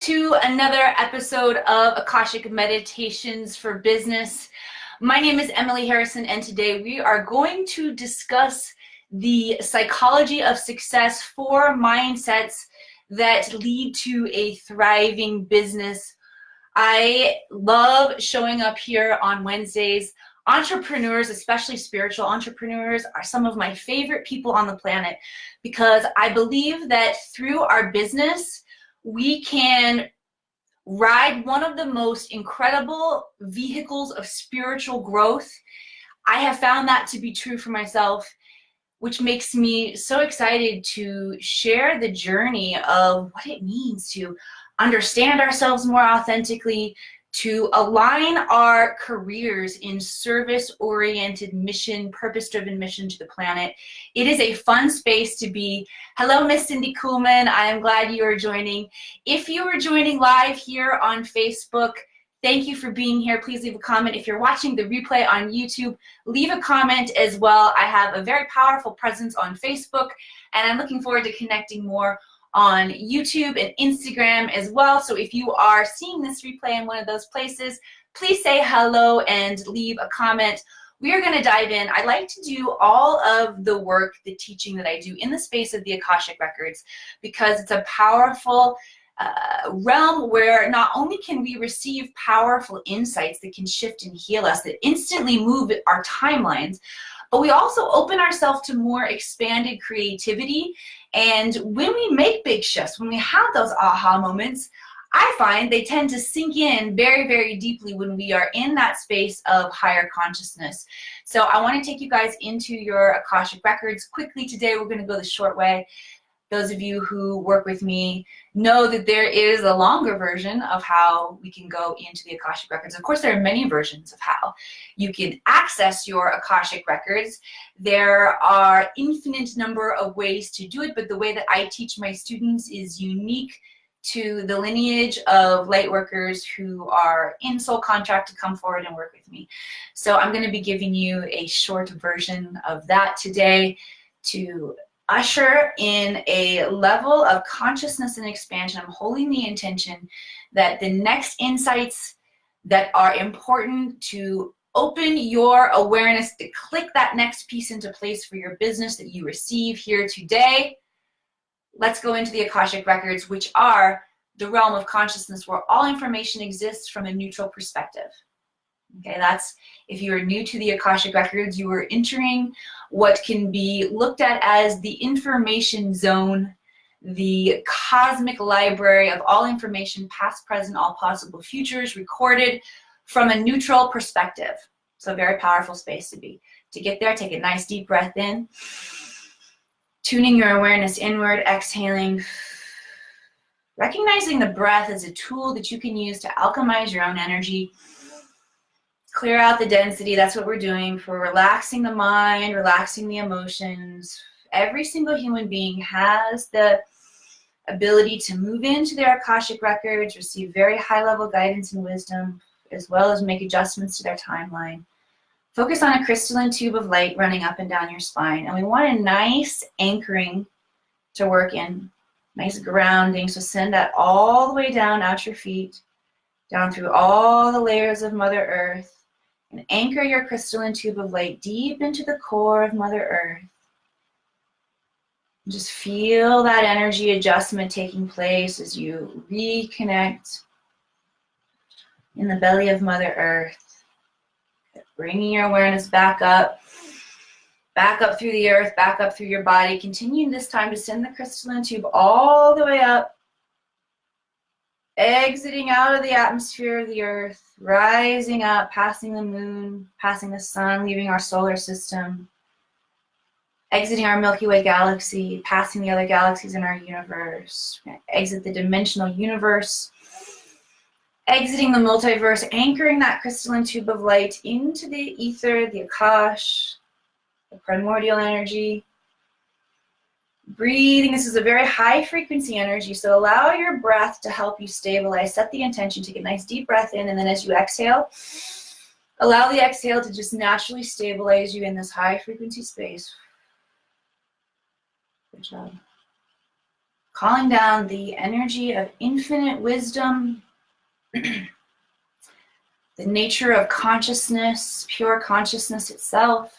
To another episode of Akashic Meditations for Business. My name is Emily Harrison, and today we are going to discuss the psychology of success, 4 mindsets that lead to a thriving business. I love showing up here on Wednesdays. Entrepreneurs, especially spiritual entrepreneurs, are some of my favorite people on the planet because I believe that through our business, we can ride one of the most incredible vehicles of spiritual growth. I have found that to be true for myself, which makes me so excited to share the journey of what it means to understand ourselves more authentically, to align our careers in service-oriented mission, purpose-driven mission to the planet. It is a fun space to be. Hello, Miss Cindy Kuhlman. I am glad you are joining. If you are joining live here on Facebook, thank you for being here. Please leave a comment. If you're watching the replay on YouTube, leave a comment as well. I have a very powerful presence on Facebook, and I'm looking forward to connecting more on YouTube and Instagram as well. So if you are seeing this replay in one of those places, please say hello and leave a comment. We are going to dive in. I like to do all of the work, the teaching that I do in the space of the Akashic Records because it's a powerful realm where not only can we receive powerful insights that can shift and heal us, that instantly move our timelines, but we also open ourselves to more expanded creativity. And when we make big shifts, when we have those aha moments, I find they tend to sink in very, very deeply when we are in that space of higher consciousness. So I want to take you guys into your Akashic Records quickly today. We're going to go the short way. Those of you who work with me know that there is a longer version of how we can go into the Akashic Records. Of course, there are many versions of how you can access your Akashic Records. There are infinite number of ways to do it, but the way that I teach my students is unique to the lineage of light workers who are in soul contract to come forward and work with me. So I'm going to be giving you a short version of that today to usher in a level of consciousness and expansion. I'm holding the intention that the next insights that are important to open your awareness, to click that next piece into place for your business that you receive here today. Let's go into the Akashic Records, which are the realm of consciousness where all information exists from a neutral perspective. Okay, that's, if you are new to the Akashic Records, you are entering what can be looked at as the information zone, the cosmic library of all information, past, present, all possible futures, recorded from a neutral perspective. So a very powerful space to be. To get there, take a nice deep breath in, tuning your awareness inward, exhaling, recognizing the breath as a tool that you can use to alchemize your own energy. Clear out the density. That's what we're doing for relaxing the mind, relaxing the emotions. Every single human being has the ability to move into their Akashic Records, receive very high-level guidance and wisdom, as well as make adjustments to their timeline. Focus on a crystalline tube of light running up and down your spine. And we want a nice anchoring to work in, nice grounding. So send that all the way down out your feet, down through all the layers of Mother Earth. And anchor your crystalline tube of light deep into the core of Mother Earth. And just feel that energy adjustment taking place as you reconnect in the belly of Mother Earth. Bringing your awareness back up through the earth, back up through your body. Continuing this time to send the crystalline tube all the way up, exiting out of the atmosphere of the earth, rising up, passing the moon, passing the sun, leaving our solar system, exiting our Milky Way galaxy, passing the other galaxies in our universe, exit the dimensional universe, exiting the multiverse, anchoring that crystalline tube of light into the ether, the Akash, the primordial energy. Breathing, this is a very high frequency energy, so allow your breath to help you stabilize. Set the intention, take a nice deep breath in, and then as you exhale, allow the exhale to just naturally stabilize you in this high frequency space. Good job. calling down the energy of infinite wisdom, the nature of consciousness, pure consciousness itself.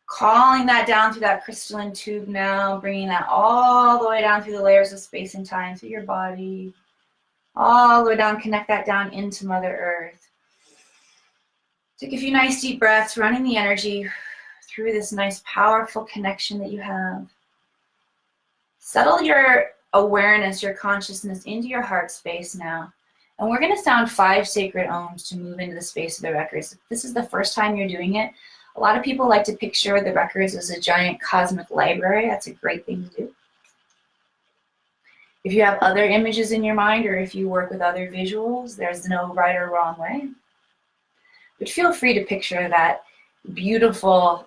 Calling that down through that crystalline tube now, bringing that all the way down through the layers of space and time, through your body, all the way down, connect that down into Mother Earth. Take a few nice deep breaths, running the energy through this nice powerful connection that you have. Settle your awareness, your consciousness into your heart space now. And we're going to sound 5 sacred ohms to move into the space of the records. If this is the first time you're doing it, a lot of people like to picture the records as a giant cosmic library. That's a great thing to do. If you have other images in your mind, or if you work with other visuals, there's no right or wrong way. But feel free to picture that beautiful,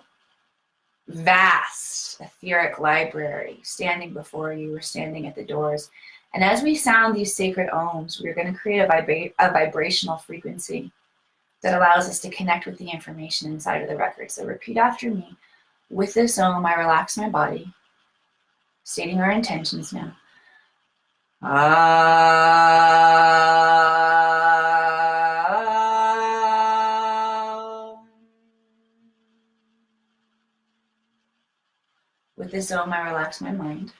vast, etheric library standing before you or standing at the doors. And as we sound these sacred ohms, we're going to create a vibrational frequency that allows us to connect with the information inside of the record. So repeat after me. With this ohm, I relax my body, stating our intentions now. With this ohm, I relax my mind.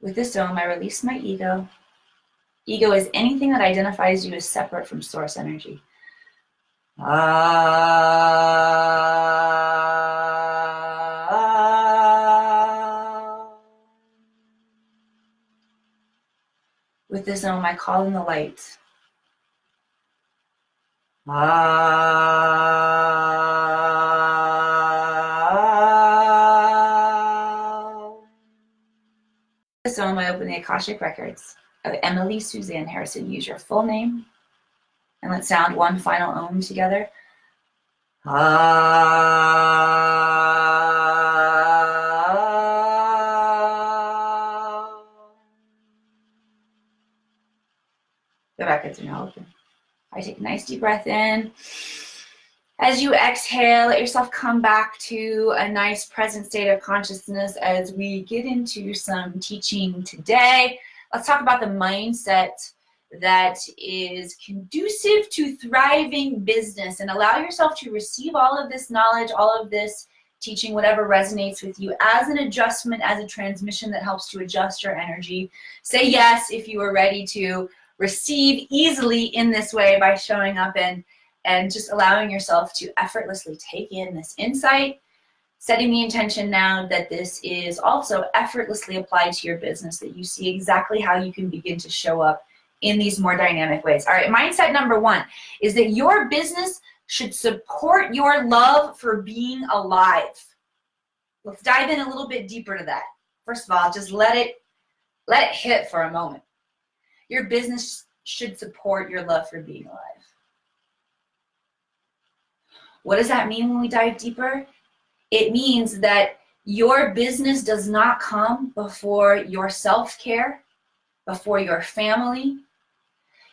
With this ohm, I release my ego. Ego is anything that identifies you as separate from source energy. With this ohm, I call in the light. With this ohm, I open the Akashic Records of Emily Suzanne Harrison. Use your full name. And let's sound one final ohm together. The records are now open. I take a nice deep breath in. As you exhale, let yourself come back to a nice present state of consciousness as we get into some teaching today. Let's talk about the mindset that is conducive to thriving business, and allow yourself to receive all of this knowledge, all of this teaching, whatever resonates with you, as an adjustment, as a transmission that helps to adjust your energy. Say yes if you are ready to receive easily in this way by showing up and just allowing yourself to effortlessly take in this insight, setting the intention now that this is also effortlessly applied to your business, that you see exactly how you can begin to show up in these more dynamic ways. All right, mindset number 1 is that your business should support your love for being alive. Let's dive in a little bit deeper to that. First of all, just let it hit for a moment. Your business should support your love for being alive. What does that mean when we dive deeper? It means that your business does not come before your self-care, before your family.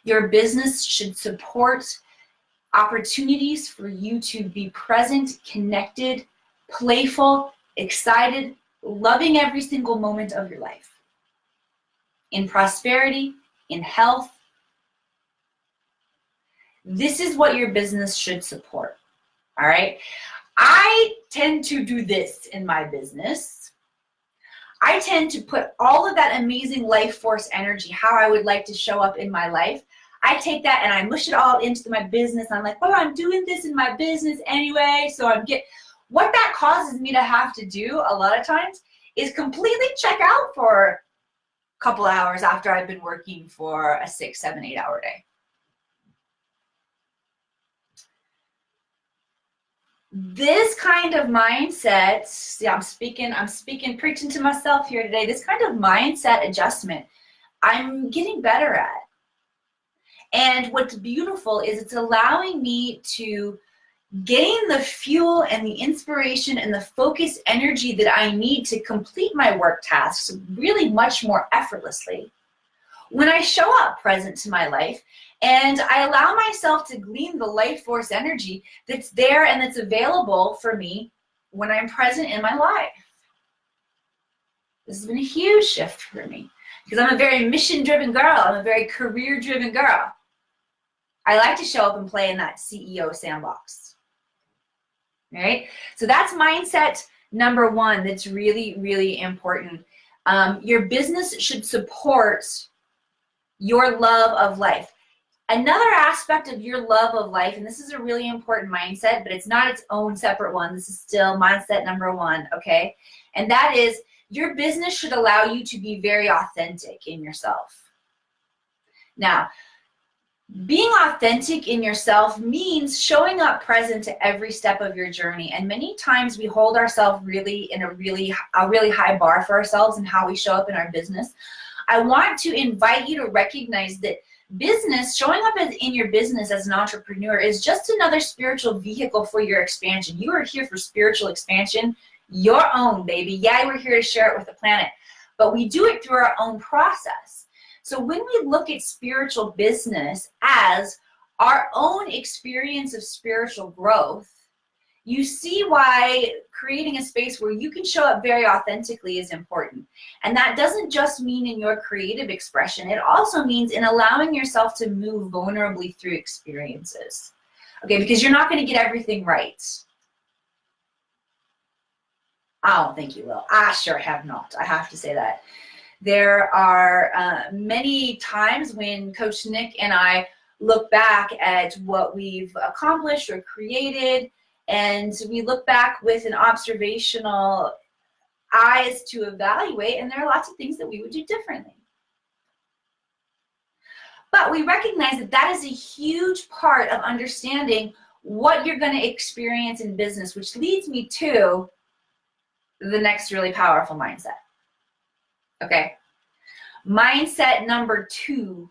Your business should support opportunities for you to be present, connected, playful, excited, loving every single moment of your life. In prosperity, in health. This is what your business should support. All right. I tend to do this in my business. I tend to put all of that amazing life force energy, how I would like to show up in my life. I take that and I mush it all into my business. I'm like, well, I'm doing this in my business anyway. So what that causes me to have to do a lot of times is completely check out for a couple hours after I've been working for a 6, 7, 8 hour day. This kind of mindset, see, I'm speaking, preaching to myself here today. This kind of mindset adjustment, I'm getting better at. And what's beautiful is it's allowing me to gain the fuel and the inspiration and the focused energy that I need to complete my work tasks really much more effortlessly, when I show up present to my life and I allow myself to glean the life force energy that's there and that's available for me when I'm present in my life. This has been a huge shift for me because I'm a very mission-driven girl. I'm a very career-driven girl. I like to show up and play in that CEO sandbox. All right? So that's mindset number one that's really, really important. Your business should support your love of life. Another aspect of your love of life, and this is a really important mindset, but it's not its own separate one. This is still mindset number one, okay? And that is your business should allow you to be very authentic in yourself. Now, being authentic in yourself means showing up present to every step of your journey. And many times we hold ourselves really in a really high bar for ourselves and how we show up in our business. I want to invite you to recognize that business, showing up in your business as an entrepreneur is just another spiritual vehicle for your expansion. You are here for spiritual expansion, your own, baby. Yeah, we're here to share it with the planet, but we do it through our own process. So when we look at spiritual business as our own experience of spiritual growth, you see why creating a space where you can show up very authentically is important. And that doesn't just mean in your creative expression. It also means in allowing yourself to move vulnerably through experiences. Okay, because you're not going to get everything right. I don't think you will. I sure have not. I have to say that. There are many times when Coach Nick and I look back at what we've accomplished or created, and we look back with an observational eyes to evaluate, and there are lots of things that we would do differently. But we recognize that that is a huge part of understanding what you're going to experience in business, which leads me to the next really powerful mindset. Okay. Mindset number two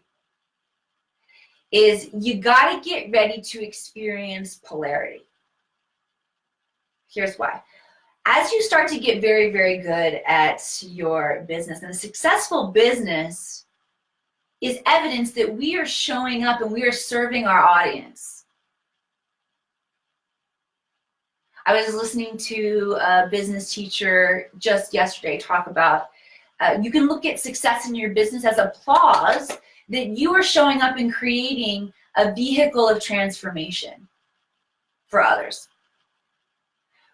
is you got to get ready to experience polarity. Here's why. As you start to get very, very good at your business, and a successful business is evidence that we are showing up and we are serving our audience. I was listening to a business teacher just yesterday talk about you can look at success in your business as applause that you are showing up and creating a vehicle of transformation for others,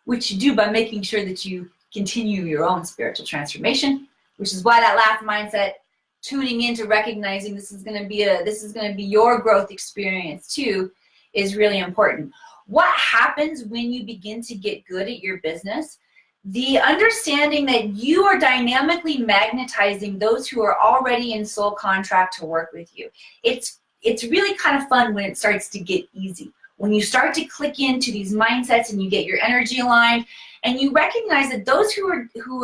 which you do by making sure that you continue your own spiritual transformation, which is why that last mindset, tuning into recognizing this is going to be your growth experience too, is really important. What happens when you begin to get good at your business? The understanding that you are dynamically magnetizing those who are already in soul contract to work with you. It's really kind of fun when it starts to get easy. When you start to click into these mindsets and you get your energy aligned and you recognize that those who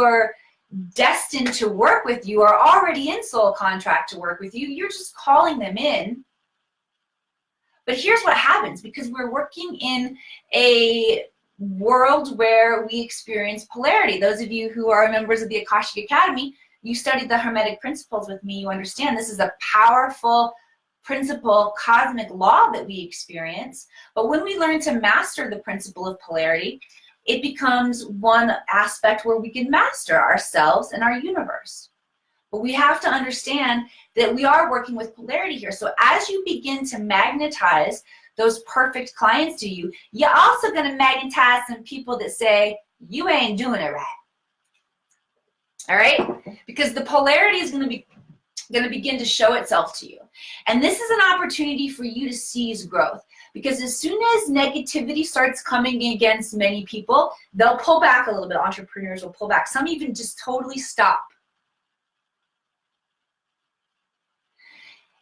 are destined to work with you are already in soul contract to work with you. You're just calling them in. But here's what happens, because we're working in a world where we experience polarity. Those of you who are members of the Akashic Academy, you studied the Hermetic principles with me. You understand this is a powerful principle, cosmic law that we experience. But when we learn to master the principle of polarity, it becomes one aspect where we can master ourselves and our universe. But we have to understand that we are working with polarity here. So as you begin to magnetize those perfect clients to you, you're also going to magnetize some people that say, you ain't doing it right. All right? Because the polarity is going to begin to show itself to you. And this is an opportunity for you to seize growth. Because as soon as negativity starts coming against many people, they'll pull back a little bit. Entrepreneurs will pull back. Some even just totally stop.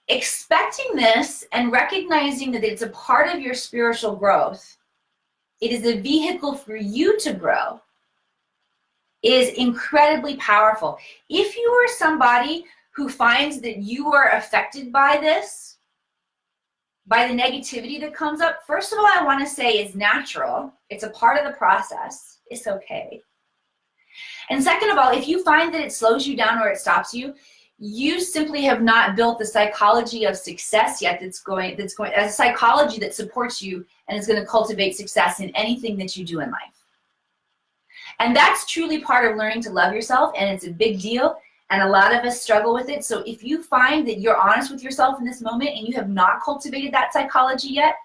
Expecting this and recognizing that it's a part of your spiritual growth, it is a vehicle for you to grow, is incredibly powerful. If you are somebody who finds that you are affected by this, by the negativity that comes up, first of all, I want to say it's natural. It's a part of the process. It's okay. And second of all, if you find that it slows you down or it stops you, You simply have not built the psychology of success yet that's going as a psychology that supports you and is going to cultivate success in anything that you do in life. And that's truly part of learning to love yourself, and it's a big deal, and a lot of us struggle with it. So if you find that you're honest with yourself in this moment and you have not cultivated that psychology yet,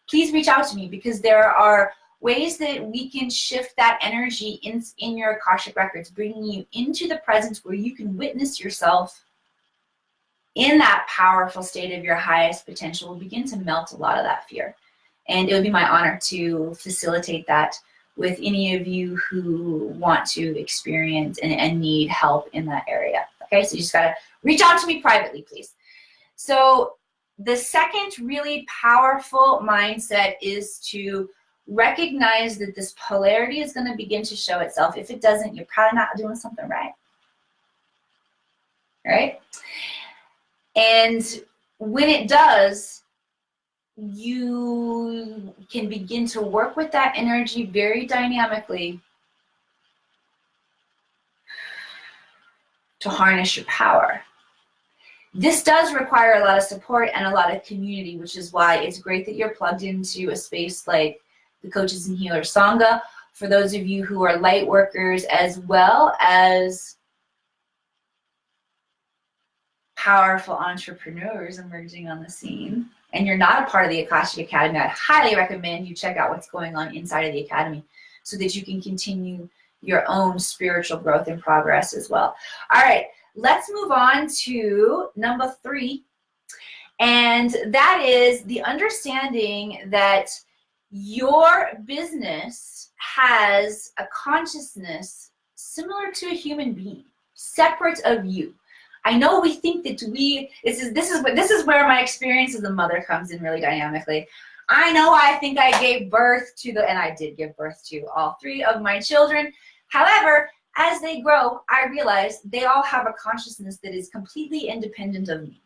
please reach out to me, because there are ways that we can shift that energy in your Akashic Records, bringing you into the presence where you can witness yourself in that powerful state of your highest potential. Will begin to melt a lot of that fear. And it would be my honor to facilitate that with any of you who want to experience and need help in that area. Okay, so you just gotta reach out to me privately, please. So the second really powerful mindset is to recognize that this polarity is gonna begin to show itself. If it doesn't, you're probably not doing something right. Right? And when it does, you can begin to work with that energy very dynamically to harness your power. This does require a lot of support and a lot of community, which is why it's great that you're plugged into a space like the Coaches and Healers Sangha. For those of you who are light workers as well as powerful entrepreneurs emerging on the scene, and you're not a part of the Akashic Academy, I'd highly recommend you check out what's going on inside of the Academy so that you can continue your own spiritual growth and progress as well. All right, let's move on to number 3, and that is the understanding that your business has a consciousness similar to a human being, separate of you. I know we think that this is where my experience as a mother comes in really dynamically. I think I gave birth to and I did give birth to all 3 of my children. However, as they grow, I realize they all have a consciousness that is completely independent of me.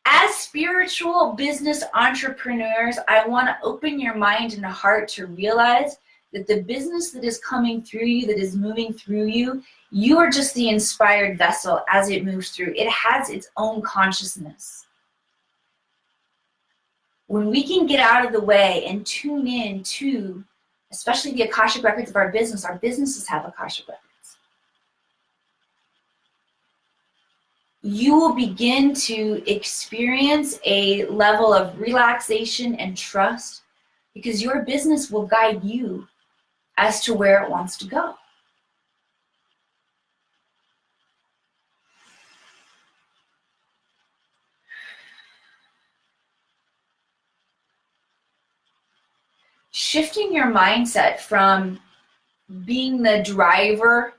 As spiritual business entrepreneurs, I want to open your mind and heart to realize that the business that is coming through you, that is moving through you, you are just the inspired vessel as it moves through. It has its own consciousness. When we can get out of the way and tune in to, especially the Akashic Records of our businesses have Akashic Records. You will begin to experience a level of relaxation and trust, because your business will guide you as to where it wants to go. Shifting your mindset from being the driver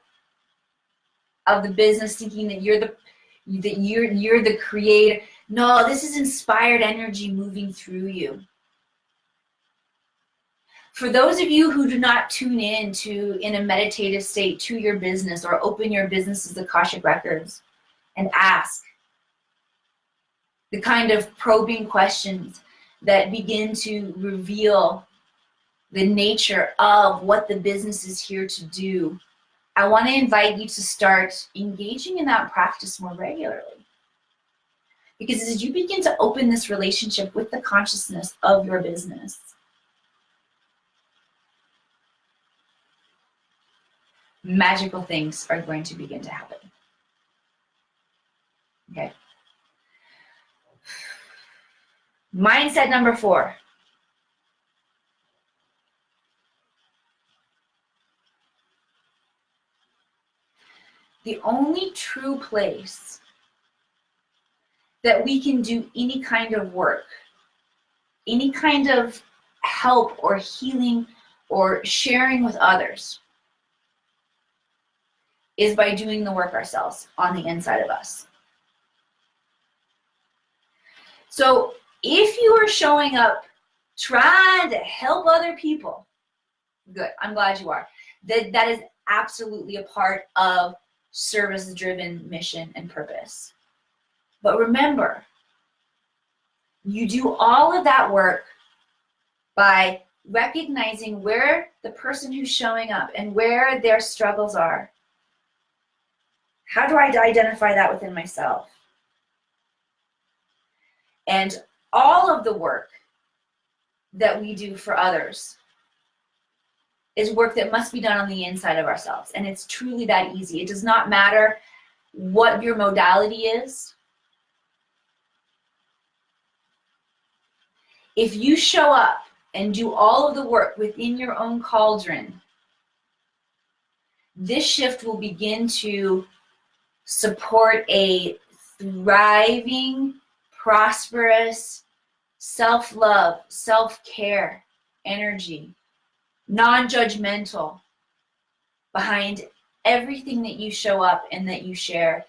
of the business, thinking that you're the creator. No, this is inspired energy moving through you. For those of you who do not tune in a meditative state to your business, or open your business's Akashic Records and ask the kind of probing questions that begin to reveal the nature of what the business is here to do, I want to invite you to start engaging in that practice more regularly. Because as you begin to open this relationship with the consciousness of your business, magical things are going to begin to happen. Okay. Mindset number 4. The only true place that we can do any kind of work, any kind of help or healing or sharing with others, is by doing the work ourselves on the inside of us. So if you are showing up trying to help other people, good, I'm glad you are. That is absolutely a part of service-driven mission and purpose. But remember, you do all of that work by recognizing where the person who's showing up and where their struggles are, How do I identify that within myself? And all of the work that we do for others is work that must be done on the inside of ourselves. And it's truly that easy. It does not matter what your modality is. If you show up and do all of the work within your own cauldron, this shift will begin to support a thriving, prosperous, self-love, self-care energy, non-judgmental, behind everything that you show up and that you share,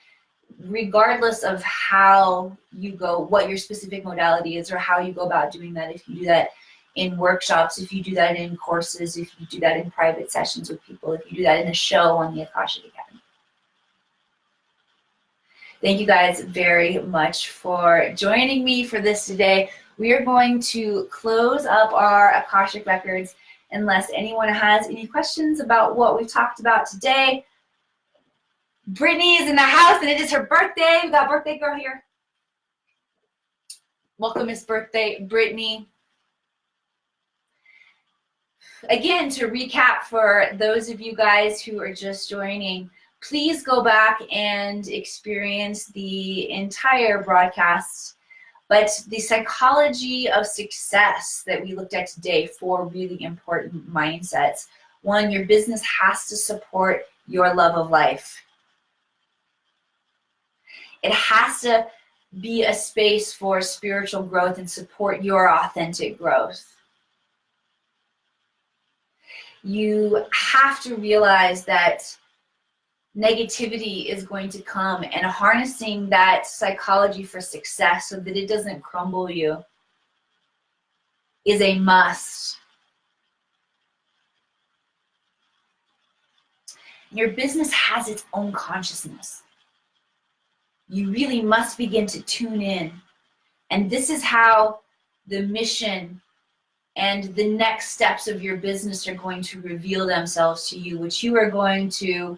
regardless of how you go, what your specific modality is, or how you go about doing that. If you do that in workshops, if you do that in courses, if you do that in private sessions with people, if you do that in a show on the Akashic Academy. Thank you guys very much for joining me for this today. We are going to close up our Akashic Records unless anyone has any questions about what we've talked about today. Brittany is in the house and it is her birthday. We got birthday girl here. Welcome, Miss Birthday Brittany. Again, to recap for those of you guys who are just joining, please go back and experience the entire broadcast. But the psychology of success that we looked at today, 4 really important mindsets. 1, your business has to support your love of life. It has to be a space for spiritual growth and support your authentic growth. You have to realize that negativity is going to come, and harnessing that psychology for success so that it doesn't crumble you is a must. Your business has its own consciousness. You really must begin to tune in. And this is how the mission and the next steps of your business are going to reveal themselves to you, which you are going to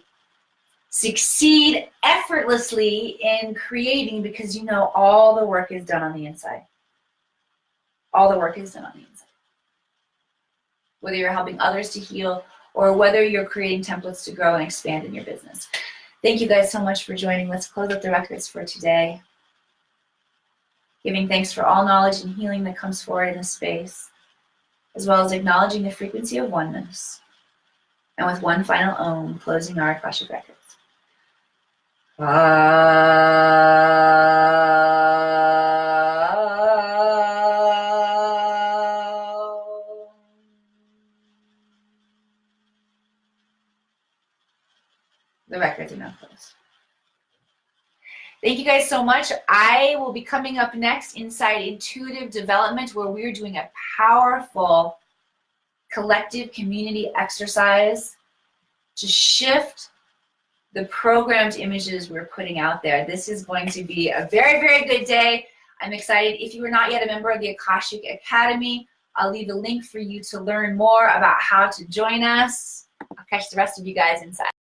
succeed effortlessly in creating, because you know all the work is done on the inside. All the work is done on the inside. Whether you're helping others to heal or whether you're creating templates to grow and expand in your business. Thank you guys so much for joining. Let's close up the records for today. Giving thanks for all knowledge and healing that comes forward in this space, as well as acknowledging the frequency of oneness. And with one final Om, closing our Akashic Records. The records are now closed. Thank you guys so much. I will be coming up next inside Intuitive Development, where we're doing a powerful collective community exercise to shift the programmed images we're putting out there. This is going to be a very, very good day. I'm excited. If you are not yet a member of the Akashic Academy, I'll leave a link for you to learn more about how to join us. I'll catch the rest of you guys inside.